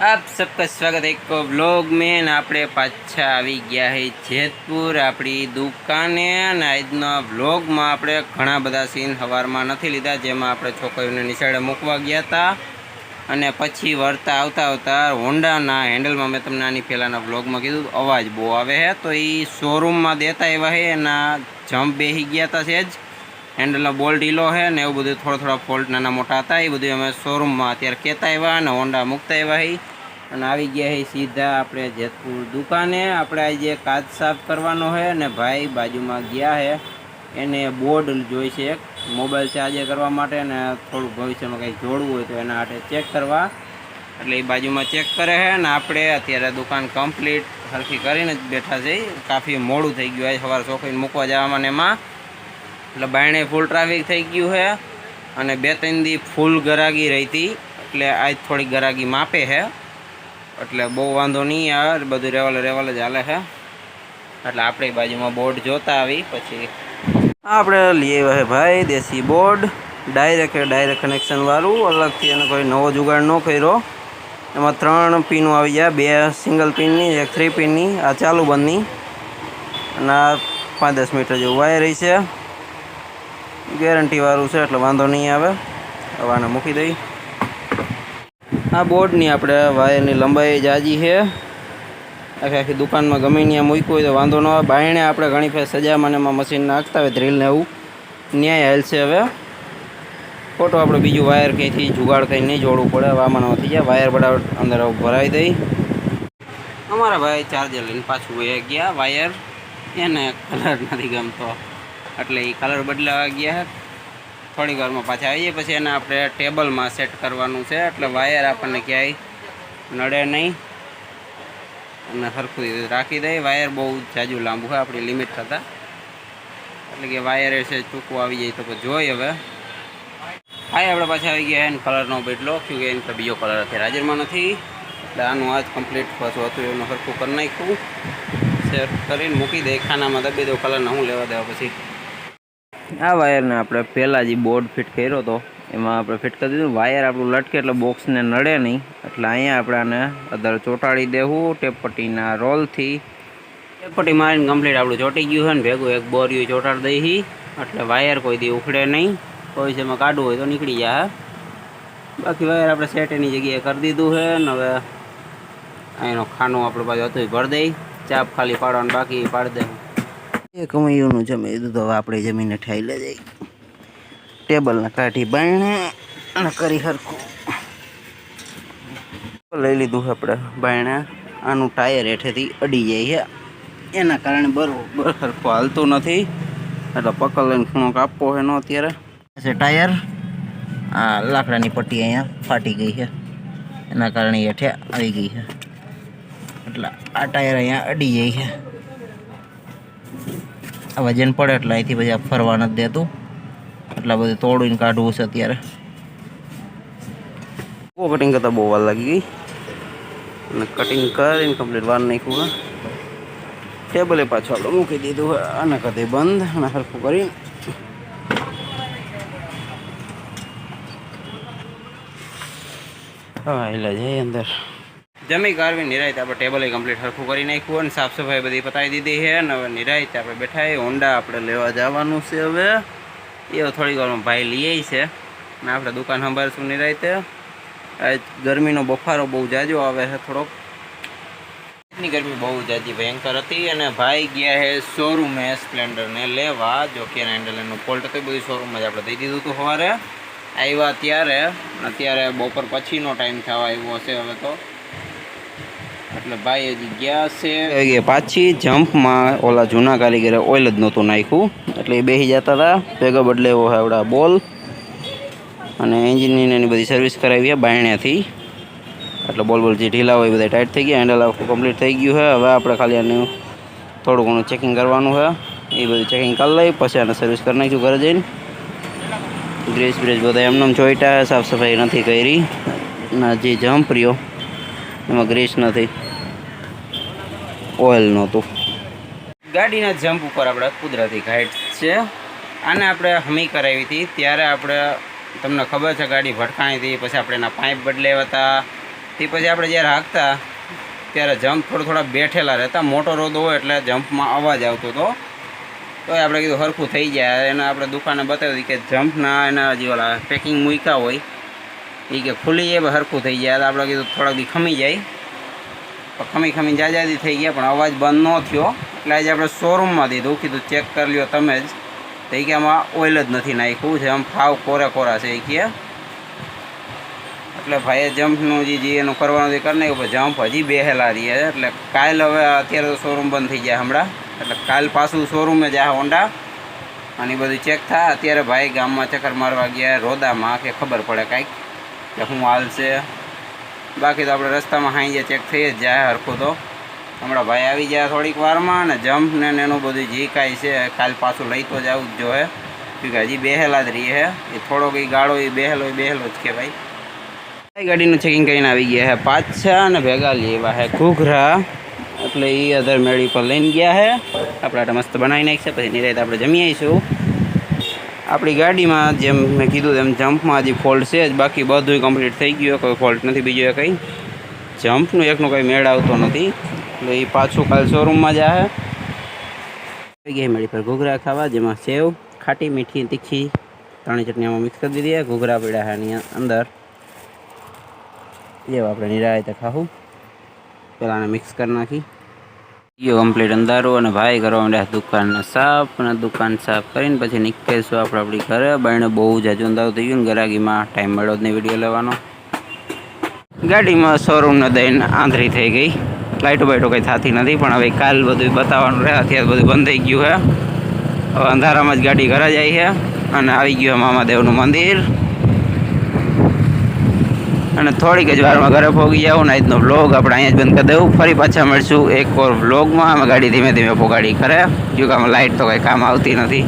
आप सबका स्वागत है एक व्लॉग में ने આપણે પાછા આવી ગયા હે જેતપુર આપણી દુકાને અને આજના વ્લોગમાં આપણે ઘણા બધા સીન સવારમાં નથી લીધા જેમાં આપણે છોકરીઓને નિશાળે મૂકવા ગયા હતા અને પછી વળતા આવતા હોન્ડાના હેન્ડલમાં મેં તમને આની પહેલાંના વ્લોગમાં કીધું અવાજ બહુ આવે છે તો એ શોરૂમમાં દેતા એવા છે એના જમ્પ બેસી ગયા હતા સેજ હેન્ડલનો બોલ્ટ ઢીલો છે ને એવું બધું થોડા ફોલ્ટ નાના મોટા હતા એ બધું અમે શોરૂમમાં અત્યારે કહેતા આવ્યા અને હોન્ડા મૂકતા આવ્યા છે અને આવી ગયા છે સીધા આપણે જેતપુર દુકાને આપણે આજે કાચ સાફ કરવાનો છે અને ભાઈ બાજુમાં ગયા છે એને બોર્ડ જોઈશે એક મોબાઈલ ચાર્જ કરવા માટે ને થોડું ભવિષ્યમાં કંઈક જોડવું હોય તો એના માટે ચેક કરવા એટલે એ બાજુમાં ચેક કરે છે અને આપણે અત્યારે દુકાન કમ્પ્લીટ સરખી કરીને જ બેઠા છે કાફી મોડું થઈ ગયું છે સવારે છોકરીને મૂકવા જવામાં ને એમાં એટલે બાયણે ફૂલ ટ્રાફિક થઈ ગયું છે અને 2-3 દી ફૂલ ગરાગી રહી હતી એટલે આજ થોડી ગરાગી માપે છે એટલે બહુ વાંધો નહીં આવે બધું રેવલ જ હાલે છે એટલે આપણે બાજુમાં બોર્ડ જોતા આવી પછી આપણે લઈ આવ્યા છે ભાઈ દેશી બોર્ડ ડાયરેક્ટ કનેક્શનવાળું અલગથી એને કોઈ નવો જુગાડ ન કર્યો એમાં 3 પિનો આવી ગયા 2 સિંગલ પિનની 1 3 પિનની આ ચાલુ બંધની અને આ 5-10 મીટર જેવું વાયર છે ગેરંટીવાળું છે એટલે વાંધો નહીં આવે હવે આને મૂકી દઈ આ બોર્ડની આપણે વાયરની લંબાઈ જાજી છે આખી દુકાનમાં ગમે ત્યાં મૂક્યું હોય તો વાંધો ન આવે બાયણે આપણે ઘણી ફેર સજામાં એમાં મશીન નાખતા હોય ડ્રીલને એવું ન્યાય હાલશે હવે ખોટો આપણે બીજું વાયર કંઈથી જુગાડ કંઈ નહીં જોડવું પડે હવે આમાં થઈ જાય વાયર બરાબર અંદર ભરાવી દઈ અમારા ભાઈ ચાર્જર લઈને પાછું એ ગયા વાયર એને કલર નથી ગમતો એટલે એ કલર બદલાવા ગયા થોડી વારમાં પાછા આવીએ પછી એને આપણે ટેબલમાં સેટ કરવાનું છે એટલે વાયર આપણને ક્યાંય નડે નહીં અને સરખું રાખી દઈએ વાયર બહુ જાજુ લાંબુ હોય આપણી લિમિટ થતાં એટલે કે વાયર છે ટૂંકું આવી જાય તો પછી જોઈએ હવે આપણે પાછા આવી ગયા એને કલરનો બદલો કે એને તો બીજો કલર અત્યારે હાજરમાં નથી એટલે આનું આજ કમ્પ્લીટ પાછું હતું એનું સરખું કરી નાખ્યું સેટ કરીને મૂકી દે ખાનામાં દબી દો કલરને હું લેવા દેવા પછી આ વાયરને આપણે પહેલાં જે બોર્ડ ફિટ કર્યો હતો એમાં આપણે ફિટ કરી દીધું વાયર આપણું લટકે એટલે બોક્સને નડે નહીં એટલે અહીંયા આપણે આને અંદર ચોંટાડી દેવું ટેપપટ્ટીના રોલથી ટેપપટ્ટી મારીને કમ્પ્લીટ આપણું ચોંટી ગયું છે ને ભેગું એક બોરિયું ચોંટાડી દઈ એટલે વાયર કોઈ દી ઉખડે નહીં કોઈ જેમાં કાઢવું હોય તો નીકળી જાય બાકી વાયર આપણે સેટ એની જગ્યાએ કરી દીધું છે ને હવે અહીંનો ખાનું આપણે પાછું હતું ભરી દઈ ચાપ ખાલી પાડવાનું બાકી પાડી દેવું એ કમાઈઓનું જમી દીધું તો હવે આપણે જમીને ઠાઈ લે જાય ટેબલને કાઢી બાયણે અને કરી સરખું લઈ લીધું આપણે બાયણે આનું ટાયર હેઠેથી અડી જાય છે એના કારણે બરોબર સરખું હાલતું નથી એટલે પકડ લઈને ખૂણો કાપવો છે નો અત્યારે ટાયર આ લાકડાની પટ્ટી અહીંયા ફાટી ગઈ છે એના કારણે હેઠે આવી ગઈ છે એટલે આ ટાયર અહીંયા અડી જાય છે વજન પડે એટલે અહીંથી પછી ફરવા નથી દેતું એટલા બધું તોડીને કાઢવું છે અત્યારે કટિંગ કરતાં બહુ વાર લાગી ગઈ અને કટિંગ કરીને કમ્પ્લીટ વાર નાખ્યું ટેબલે પાછું આપણે મૂકી દીધું હોય આને કદી બંધ અને હરખું કરીને હા એટલે જઈએ અંદર જમી કારવી નિરાયત આપણે ટેબલે કમ્પ્લીટ સરખું કરી નાખ્યું અને સાફ સફાઈ બધી પતાવી દીધી છે અને હવે નિરાયત આપણે બેઠા હોન્ડા આપણે લેવા જવાનું છે હવે એ થોડી વારમાં ભાઈ લઈ છે અને આપણે દુકાન સંભાળશું નિરાયતે આજ ગરમીનો બફારો બહુ જાજો આવે છે થોડોક એટલી ગરમી બહુ જાજી ભયંકર હતી અને ભાઈ ગયા છે શોરૂમે સ્પ્લેન્ડરને લેવા જો કે હેન્ડલ એનું ફોલ્ટ હતું બધું શોરૂમમાં જ આપણે દઈ દીધું હતું સવારે આવ્યા ત્યારે અત્યારે બપોર પછીનો ટાઈમ થવા આવ્યો હશે હવે તો એટલે ભાઈ હજી ગયા છે પાછી જમ્પમાં ઓલા જૂના કારીગરે ઓઇલ જ નહોતું નાખ્યું એટલે એ બેસી જતા હતા ભેગો બદલે એવો આવડા બોલ અને એન્જિનની એની બધી સર્વિસ કરાવી બાયણેથી એટલે બોલ જે ઢીલા હોય બધા ટાઈટ થઈ ગયા હેન્ડલ આખું કમ્પ્લીટ થઈ ગયું છે હવે આપણે ખાલી આનું થોડું ઘણું ચેકિંગ કરવાનું છે એ બધું ચેકિંગ કરી લઈ પછી આને સર્વિસ કરી નાખ્યું ઘરે જઈને ગ્રેસ બ્રેસ બધા એમને જોઈતા સાફ સફાઈ નથી કરી ના જે જમ્પ રહ્યો એમાં ગ્રેસ નથી ઓઇલ નહોતું ગાડીના જમ્પ ઉપર આપણે કુદરતી ઘાટ છે આને આપણે હમી કરાવી હતી ત્યારે આપણે તમને ખબર છે ગાડી ભટકાણી હતી પછી આપણે એના પાઇપ બદલાવ્યા હતા તે પછી આપણે જ્યારે હાંકતા ત્યારે જમ્પ થોડા બેઠેલા રહેતા, મોટો રોદ હોય એટલે જમ્પમાં અવાજ આવતો હતો. તો આપણે કીધું સરખું થઈ જાય. એને આપણે દુકાને બતાવી કે જમ્પના એના જે ઓલા પેકિંગ મૂક્યા હોય એ કે ખુલી જાય સરખું થઈ જાય. તો આપણે કીધું થોડાક દી ખમી જાય, પણ ખમીને જાજાદી થઈ ગયા પણ અવાજ બંધ ન થયો. એટલે આજે આપણે શોરૂમમાં દીધું, કીધું ચેક કરી લ્યો તમે જ. તો એ કે આમાં ઓઇલ જ નથી નાખ્યું છે, આમ ફાવ કોરા છે એ કહે. એટલે ભાઈએ જમ્પનું જે એનું કરવાનું જે કરી નાખ્યું, જમ્પ હજી બેહેલા રહીએ. એટલે કાલ હવે અત્યારે તો શોરૂમ બંધ થઈ જાય હમણાં, એટલે કાલ પાછું શોરૂમે જાય હોન્ડા અને એ બધું ચેક થાય. અત્યારે ભાઈ ગામમાં ચક્કર મારવા ગયા રોદામાં, કે ખબર પડે કાંઈક કે શું હાલ છે. બાકી તો આપણે રસ્તામાં હાઈ ચેક થઈ જ જાય હરખું. તો હમણાં ભાઈ આવી જાય થોડીક વારમાં, અને જમ્પ ને એનું બધું જે કાંઈ છે કાલ પાછું લઈ તો જવું જ જોઈએ, કે હજી બેહેલા જ રહીએ હે. એ થોડો કંઈ ગાળો એ બેહેલો જ કહેવાય. ગાડીનું ચેકિંગ કરીને આવી ગયા હે પાછા, અને ભેગા લેવા હે ઘૂઘરા. એટલે એ અધર મેળી પર લઈને ગયા હે. આપણે મસ્ત બનાવી નાખશે, પછી નિરાતે આપણે જમી આવીશું. આપણી ગાડીમાં જેમ મેં કીધું એમ જમ્પમાં હજી ફોલ્ટ છે જ, બાકી બધું કમ્પ્લીટ થઈ ગયું, કોઈ ફોલ્ટ નથી. બીજું એ કંઈ જમ્પનું એકનો કંઈ મેળ આવતો નથી. એટલે એ પાછું કાલ શોરૂમમાં જાય. આવી ગયા મેળી પર ઘૂઘરા ખાવા, જેમાં સેવ, ખાટી, મીઠી, તીખી ત્રણેય ચટણીમાં મિક્સ કરી દીધી. ઘૂઘરા પડ્યા છે એની અંદર, જેવું આપણે નિરાયતે ખાવું. પહેલાં આને મિક્સ કરી નાખી ગયો કમ્પ્લીટ અંધારું, અને ભાઈ કરવા માંડ્યા દુકાનને સાફ. અને દુકાન સાફ કરીને પછી નીકળીશું આપણે આપણી ઘરે. બાયણે બહુ જાજુ અંધારું થઈ ગયું ને ગરાગીમાં ટાઈમ મળ્યો જ નહીં વિડીયો લેવાનો. ગાડીમાં શોરૂમને દઈને આંધળી થઈ ગઈ, લાઇટો બાઇટો કંઈ થતી નથી. પણ હવે કાલ બધું બતાવવાનું રહે, અત્યારે બધું બંધ થઈ ગયું છે. હવે અંધારામાં જ ગાડી ઘરે જાય છે. અને આવી ગયું મામાદેવનું મંદિર, અને થોડીક જ વારમાં ઘરે પહોંચી જાઉં. ને આજનો વ્લોગ આપણે અહીંયા જ બંધ કરી દઉં. ફરી પાછા મળશું એક ઓર વ્લોગમાં. અમે ગાડી ધીમે ધીમે પોગાડી કરે, જો કે આમાં લાઇટ તો કંઈ કામ આવતી નથી.